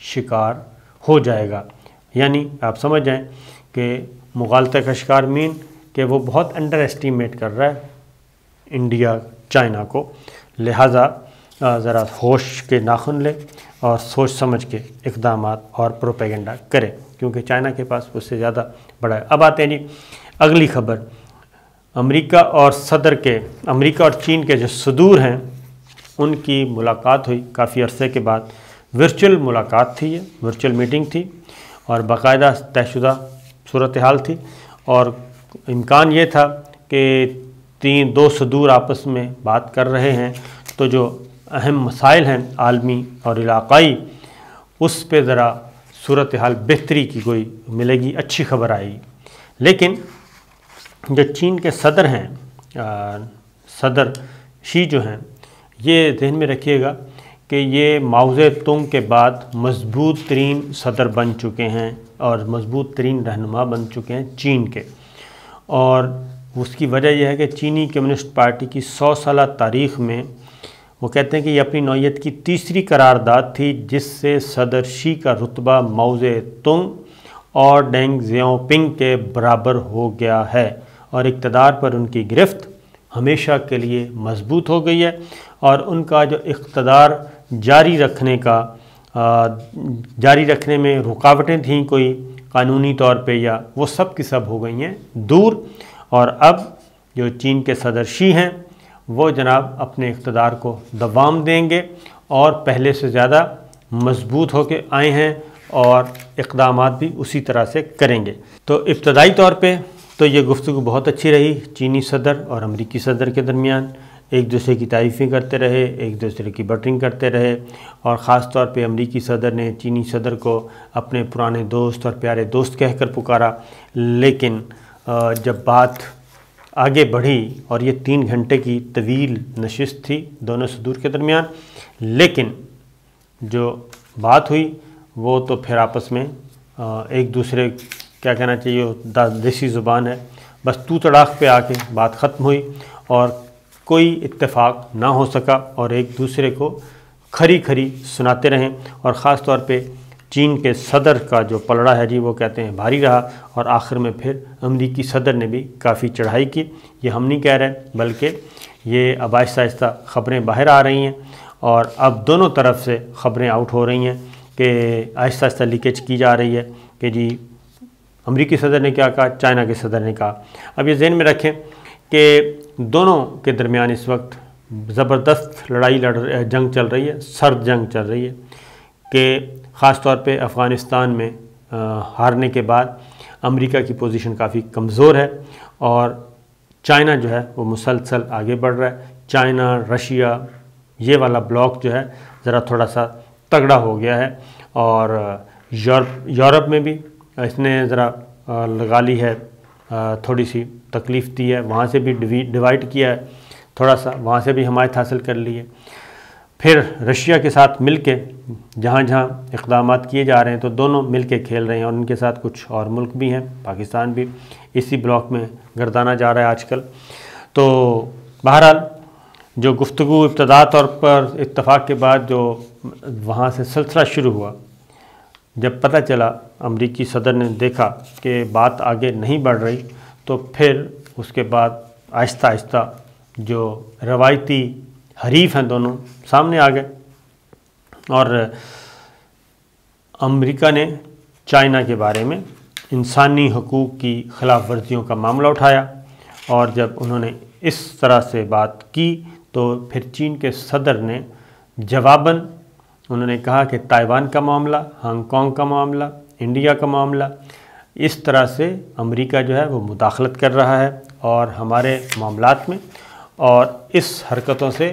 شکار ہو جائے گا۔ یعنی آپ سمجھ جائیں کہ مغالطے کا شکار مین کہ وہ بہت انڈر ایسٹیمیٹ کر رہا ہے انڈیا چائنا کو، لہٰذا ذرا ہوش کے ناخن لے اور سوچ سمجھ کے اقدامات اور پروپیگنڈا کرے، کیونکہ چائنا کے پاس اس سے زیادہ بڑا ہے۔ اب آتے ہیں جی اگلی خبر، امریکہ اور چین کے جو صدور ہیں ان کی ملاقات ہوئی کافی عرصے کے بعد۔ ورچوئل ملاقات تھی، یہ ورچوئل میٹنگ تھی اور باقاعدہ طے شدہ صورتحال تھی، اور امکان یہ تھا کہ دو صدور آپس میں بات کر رہے ہیں تو جو اہم مسائل ہیں عالمی اور علاقائی اس پہ ذرا صورتحال بہتری کی کوئی ملے گی، اچھی خبر آئے گی۔ لیکن جو چین کے صدر ہیں، صدر شی جو ہیں، یہ ذہن میں رکھیے گا کہ یہ ماؤ زے تونگ کے بعد مضبوط ترین صدر بن چکے ہیں اور مضبوط ترین رہنما بن چکے ہیں چین کے، اور اس کی وجہ یہ ہے کہ چینی کمیونسٹ پارٹی کی 100 سالہ تاریخ میں وہ کہتے ہیں کہ یہ اپنی نوعیت کی تیسری قرارداد تھی جس سے صدر شی کا رتبہ ماؤ زے تونگ اور ڈینگ زیاؤ پنگ کے برابر ہو گیا ہے، اور اقتدار پر ان کی گرفت ہمیشہ کے لیے مضبوط ہو گئی ہے، اور ان کا جو اقتدار جاری رکھنے میں رکاوٹیں تھیں کوئی قانونی طور پہ یا وہ سب کی سب ہو گئی ہیں دور، اور اب جو چین کے صدر شی ہیں وہ جناب اپنے اقتدار کو دوام دیں گے اور پہلے سے زیادہ مضبوط ہو کے آئے ہیں اور اقدامات بھی اسی طرح سے کریں گے۔ تو ابتدائی طور پہ تو یہ گفتگو بہت اچھی رہی، چینی صدر اور امریکی صدر کے درمیان ایک دوسرے کی تعریفیں کرتے رہے، ایک دوسرے کی بٹرنگ کرتے رہے، اور خاص طور پہ امریکی صدر نے چینی صدر کو اپنے پرانے دوست اور پیارے دوست کہہ کر پکارا۔ لیکن جب بات آگے بڑھی، اور یہ 3 گھنٹے کی طویل نشست تھی دونوں صدور کے درمیان، لیکن جو بات ہوئی وہ تو پھر آپس میں ایک دوسرے کیا کہنا چاہیے دیسی زبان ہے، بس تو تڑاک پہ آ کے بات ختم ہوئی اور کوئی اتفاق نہ ہو سکا، اور ایک دوسرے کو کھری کھری سناتے رہیں، اور خاص طور پہ چین کے صدر کا جو پلڑا ہے جی وہ کہتے ہیں بھاری رہا، اور آخر میں پھر امریکی صدر نے بھی کافی چڑھائی کی۔ یہ ہم نہیں کہہ رہے بلکہ یہ اب آہستہ آہستہ خبریں باہر آ رہی ہیں، اور اب دونوں طرف سے خبریں آؤٹ ہو رہی ہیں کہ آہستہ آہستہ لیکیج کی جا رہی ہے کہ جی امریکی صدر نے کیا کہا، چائنا کے صدر نے کہا۔ اب یہ ذہن میں رکھیں کہ دونوں کے درمیان اس وقت زبردست جنگ چل رہی ہے، سرد جنگ چل رہی ہے، کہ خاص طور پہ افغانستان میں ہارنے کے بعد امریکہ کی پوزیشن کافی کمزور ہے، اور چائنا جو ہے وہ مسلسل آگے بڑھ رہا ہے۔ چائنا، رشیا، یہ والا بلاک جو ہے ذرا تھوڑا سا تگڑا ہو گیا ہے، اور یورپ میں بھی اس نے ذرا لگا لی ہے، تھوڑی سی تکلیف دی ہے، وہاں سے بھی ڈیوائڈ کیا ہے تھوڑا سا، وہاں سے بھی حمایت حاصل کر لی ہے۔ پھر رشیا کے ساتھ مل کے جہاں جہاں اقدامات کیے جا رہے ہیں تو دونوں مل کے کھیل رہے ہیں، اور ان کے ساتھ کچھ اور ملک بھی ہیں، پاکستان بھی اسی بلاک میں گردانا جا رہا ہے آج کل۔ تو بہرحال جو گفتگو ابتدائی طور پر اتفاق کے بعد جو وہاں سے سلسلہ شروع ہوا، جب پتہ چلا امریکی صدر نے دیکھا کہ بات آگے نہیں بڑھ رہی، تو پھر اس کے بعد آہستہ آہستہ جو روایتی حریف ہیں دونوں سامنے آ گئے، اور امریکہ نے چائنا کے بارے میں انسانی حقوق کی خلاف ورزیوں کا معاملہ اٹھایا، اور جب انہوں نے اس طرح سے بات کی تو پھر چین کے صدر نے جواباً انہوں نے کہا کہ تائیوان کا معاملہ، ہانگ کانگ کا معاملہ، انڈیا کا معاملہ، اس طرح سے امریکہ جو ہے وہ مداخلت کر رہا ہے اور ہمارے معاملات میں، اور اس حرکتوں سے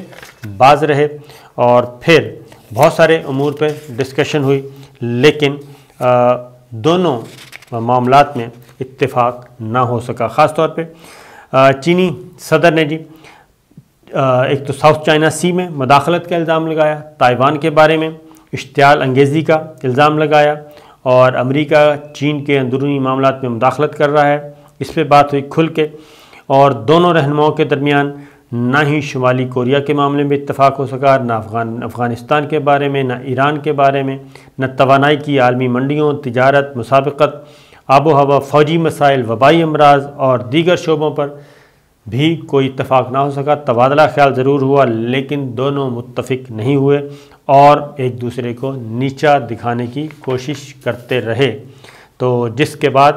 باز رہے، اور پھر بہت سارے امور پہ ڈسکشن ہوئی، لیکن دونوں معاملات میں اتفاق نہ ہو سکا۔ خاص طور پہ چینی صدر نے جی ایک تو ساؤتھ چائنا سی میں مداخلت کا الزام لگایا، تائیوان کے بارے میں اشتعال انگیزی کا الزام لگایا، اور امریکہ چین کے اندرونی معاملات میں مداخلت کر رہا ہے، اس پہ بات ہوئی کھل کے، اور دونوں رہنماؤں کے درمیان نہ ہی شمالی کوریا کے معاملے میں اتفاق ہو سکا، نہ افغانستان کے بارے میں، نہ ایران کے بارے میں، نہ توانائی کی عالمی منڈیوں، تجارت، مسابقت، آب و ہوا، فوجی مسائل، وبائی امراض اور دیگر شعبوں پر بھی کوئی اتفاق نہ ہو سکا۔ تبادلہ خیال ضرور ہوا لیکن دونوں متفق نہیں ہوئے اور ایک دوسرے کو نیچا دکھانے کی کوشش کرتے رہے۔ تو جس کے بعد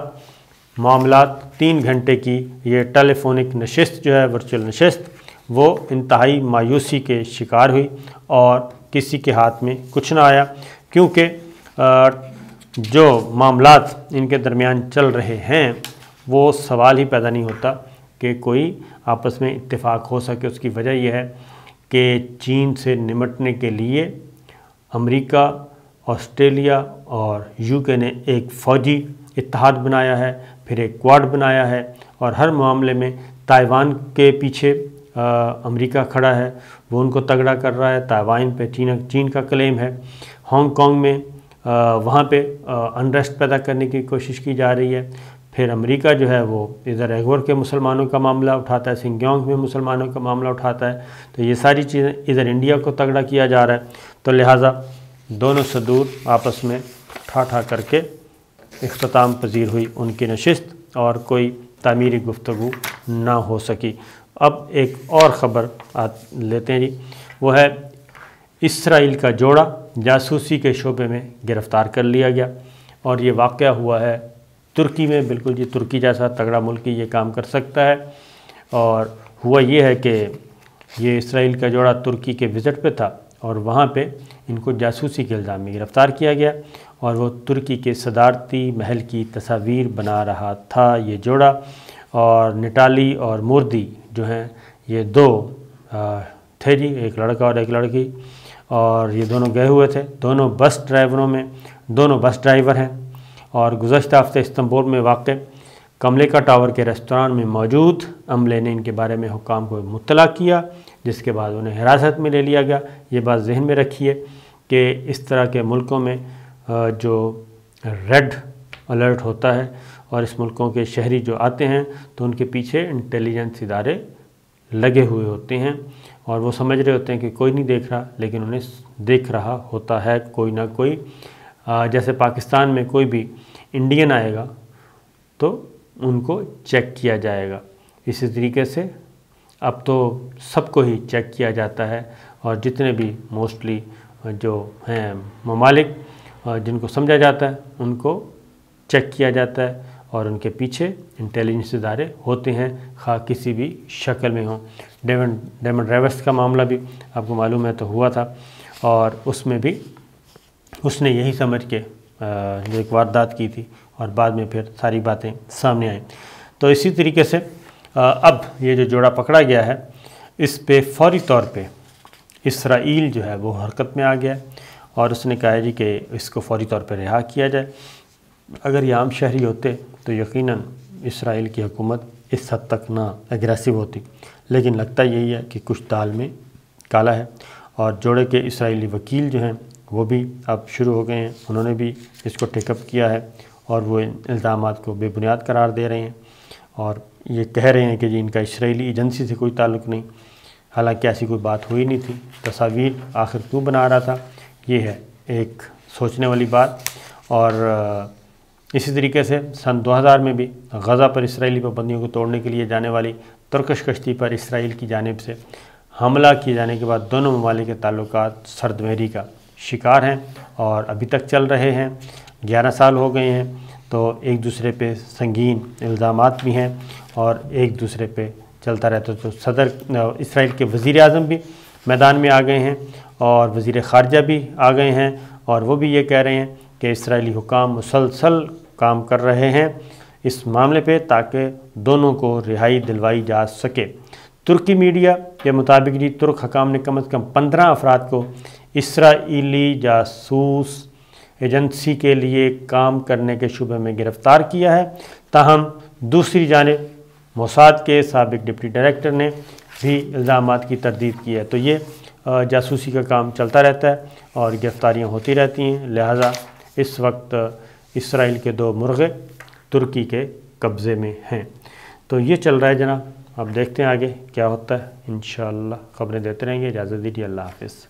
معاملات 3 گھنٹے کی یہ ٹیلی فونک نشست جو ہے، ورچوئل نشست، وہ انتہائی مایوسی کے شکار ہوئی اور کسی کے ہاتھ میں کچھ نہ آیا، کیونکہ جو معاملات ان کے درمیان چل رہے ہیں وہ سوال ہی پیدا نہیں ہوتا کہ کوئی آپس میں اتفاق ہو سکے۔ اس کی وجہ یہ ہے کہ چین سے نمٹنے کے لیے امریکہ، آسٹریلیا اور UK نے ایک فوجی اتحاد بنایا ہے، پھر ایک کوارڈ بنایا ہے، اور ہر معاملے میں تائیوان کے پیچھے امریکہ کھڑا ہے، وہ ان کو تگڑا کر رہا ہے۔ تائیوان پہ چین کا کلیم ہے۔ ہانگ کانگ میں وہاں پہ انریسٹ پیدا کرنے کی کوشش کی جا رہی ہے۔ پھر امریکہ جو ہے وہ ادھر ایغور کے مسلمانوں کا معاملہ اٹھاتا ہے، سنگیونگ میں مسلمانوں کا معاملہ اٹھاتا ہے، تو یہ ساری چیزیں ادھر انڈیا کو تگڑا کیا جا رہا ہے۔ تو لہٰذا دونوں صدور آپس میں ٹھا کر کے اختتام پذیر ہوئی ان کی نشست اور کوئی تعمیری گفتگو نہ ہو سکی۔ اب ایک اور خبر لیتے ہیں جی، وہ ہے اسرائیل کا جوڑا جاسوسی کے شعبے میں گرفتار کر لیا گیا، اور یہ واقعہ ہوا ہے ترکی میں۔ بالکل جی، ترکی جیسا تگڑا ملک یہ کام کر سکتا ہے۔ اور ہوا یہ ہے کہ یہ اسرائیل کا جوڑا ترکی کے وزٹ پہ تھا اور وہاں پہ ان کو جاسوسی کے الزام میں گرفتار کیا گیا، اور وہ ترکی کے صدارتی محل کی تصاویر بنا رہا تھا یہ جوڑا۔ اور نٹالی اور موردی جو ہیں یہ 2 تھے جی، ایک لڑکا اور ایک لڑکی، اور یہ دونوں گئے ہوئے تھے، دونوں بس ڈرائیور ہیں، اور گزشتہ ہفتے استنبول میں واقع کملیکا ٹاور کے ریستوران میں موجود عملے نے ان کے بارے میں حکام کو مطلع کیا، جس کے بعد انہیں حراست میں لے لیا گیا۔ یہ بات ذہن میں رکھیے کہ اس طرح کے ملکوں میں جو ریڈ الرٹ ہوتا ہے، اور اس ملکوں کے شہری جو آتے ہیں تو ان کے پیچھے انٹیلیجنس ادارے لگے ہوئے ہوتے ہیں، اور وہ سمجھ رہے ہوتے ہیں کہ کوئی نہیں دیکھ رہا، لیکن انہیں دیکھ رہا ہوتا ہے کوئی نہ کوئی۔ جیسے پاکستان میں کوئی بھی انڈین آئے گا تو ان کو چیک کیا جائے گا، اسی طریقے سے اب تو سب کو ہی چیک کیا جاتا ہے، اور جتنے بھی موسٹلی جو ہیں ممالک جن کو سمجھا جاتا ہے ان کو چیک کیا جاتا ہے، اور ان کے پیچھے انٹیلیجنس ادارے ہوتے ہیں، خواہ کسی بھی شکل میں ہوں۔ ڈیمن ریورس کا معاملہ بھی آپ کو معلوم ہے تو ہوا تھا، اور اس میں بھی اس نے یہی سمجھ کے جو ایک واردات کی تھی، اور بعد میں پھر ساری باتیں سامنے آئیں۔ تو اسی طریقے سے اب یہ جو جوڑا پکڑا گیا ہے، اس پہ فوری طور پہ اسرائیل جو ہے وہ حرکت میں آ گیا ہے، اور اس نے کہا ہے جی کہ اس کو فوری طور پہ رہا کیا جائے۔ اگر یہ عام شہری ہوتے تو یقیناً اسرائیل کی حکومت اس حد تک نہ اگریسو ہوتی، لیکن لگتا یہی ہے کہ کچھ دال میں کالا ہے، اور جوڑے کے اسرائیلی وکیل جو ہیں وہ بھی اب شروع ہو گئے ہیں، انہوں نے بھی اس کو ٹیک اپ کیا ہے، اور وہ الزامات کو بے بنیاد قرار دے رہے ہیں، اور یہ کہہ رہے ہیں کہ جی ان کا اسرائیلی ایجنسی سے کوئی تعلق نہیں، حالانکہ ایسی کوئی بات ہوئی نہیں تھی۔ تصاویر آخر کیوں بنا رہا تھا، یہ ہے ایک سوچنے والی بات۔ اور اسی طریقے سے سن 2000 میں بھی غزہ پر اسرائیلی پابندیوں کو توڑنے کے لیے جانے والی ترکش کشتی پر اسرائیل کی جانب سے حملہ کیے جانے کے بعد دونوں ممالک کے تعلقات سرد مہری کا شکار ہیں، اور ابھی تک چل رہے ہیں۔ 11 سال ہو گئے ہیں، تو ایک دوسرے پہ سنگین الزامات بھی ہیں اور ایک دوسرے پہ چلتا رہتا ہے۔ تو صدر اسرائیل کے وزیر اعظم بھی میدان میں آ گئے ہیں، اور وزیر خارجہ بھی آ گئے ہیں، اور وہ بھی یہ کہہ رہے ہیں کہ اسرائیلی حکام مسلسل کام کر رہے ہیں اس معاملے پہ تاکہ دونوں کو رہائی دلوائی جا سکے۔ ترکی میڈیا کے مطابق جی ترک حکام نے کم از کم 15 افراد کو اسرائیلی جاسوس ایجنسی کے لیے کام کرنے کے شبہ میں گرفتار کیا ہے۔ تاہم دوسری جانب موساد کے سابق ڈپٹی ڈائریکٹر نے بھی الزامات کی تردید کی ہے۔ تو یہ جاسوسی کا کام چلتا رہتا ہے اور گرفتاریاں ہوتی رہتی ہیں، لہٰذا اس وقت اسرائیل کے 2 مرغے ترکی کے قبضے میں ہیں۔ تو یہ چل رہا ہے جناب، اب دیکھتے ہیں آگے کیا ہوتا ہے، انشاءاللہ خبریں دیتے رہیں گے۔ اجازت دیجیے، اللہ حافظ۔